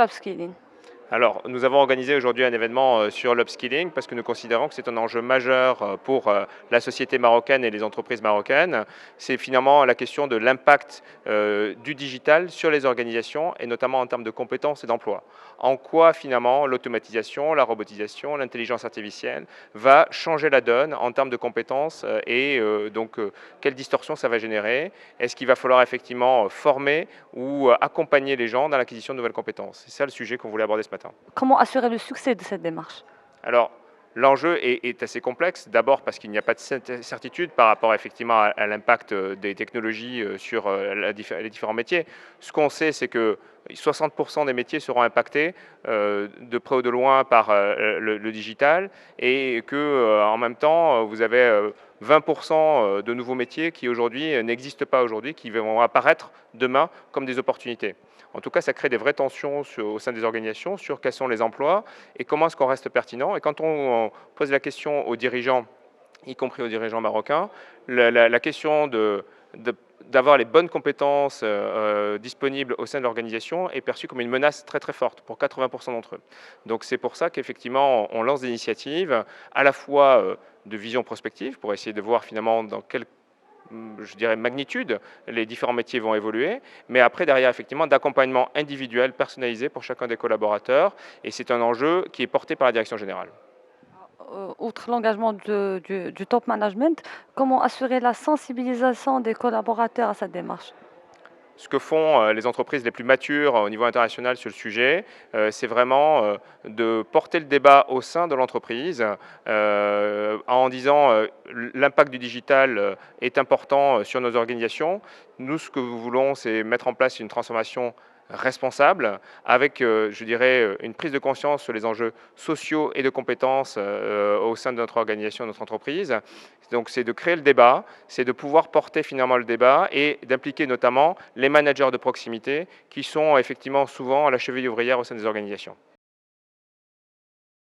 l'upskilling? Alors, nous avons organisé aujourd'hui un événement sur l'upskilling parce que nous considérons que c'est un enjeu majeur pour la société marocaine et les entreprises marocaines. C'est finalement la question de l'impact du digital sur les organisations et notamment en termes de compétences et d'emploi. En quoi finalement l'automatisation, la robotisation, l'intelligence artificielle va changer la donne en termes de compétences et quelle distorsion ça va générer? Est-ce qu'il va falloir effectivement former ou accompagner les gens dans l'acquisition de nouvelles compétences? C'est ça le sujet qu'on voulait aborder ce matin. Comment assurer le succès de cette démarche? Alors, l'enjeu est assez complexe, d'abord parce qu'il n'y a pas de certitude par rapport effectivement à l'impact des technologies sur les différents métiers. Ce qu'on sait, c'est que 60% des métiers seront impactés de près ou de loin par le digital et que en même temps, vous avez 20% de nouveaux métiers qui aujourd'hui n'existent pas aujourd'hui, qui vont apparaître demain comme des opportunités. En tout cas, ça crée des vraies tensions au sein des organisations sur quels sont les emplois et comment est-ce qu'on reste pertinent. Et quand on pose la question aux dirigeants, y compris aux dirigeants marocains, la question d'avoir les bonnes compétences disponibles au sein de l'organisation est perçue comme une menace très très forte pour 80% d'entre eux. Donc c'est pour ça qu'effectivement on lance des initiatives à la fois de vision prospective pour essayer de voir finalement dans quel je dirais magnitude, les différents métiers vont évoluer, mais après derrière effectivement d'accompagnement individuel, personnalisé pour chacun des collaborateurs, et c'est un enjeu qui est porté par la direction générale. Outre l'engagement du top management, comment assurer la sensibilisation des collaborateurs à cette démarche? Ce que font les entreprises les plus matures au niveau international sur le sujet, c'est vraiment de porter le débat au sein de l'entreprise en disant l'impact du digital est important sur nos organisations. Nous, ce que nous voulons, c'est mettre en place une transformation responsable avec, je dirais, une prise de conscience sur les enjeux sociaux et de compétences au sein de notre organisation, de notre entreprise. Donc c'est de créer le débat, c'est de pouvoir porter finalement le débat et d'impliquer notamment les managers de proximité qui sont effectivement souvent à la cheville ouvrière au sein des organisations.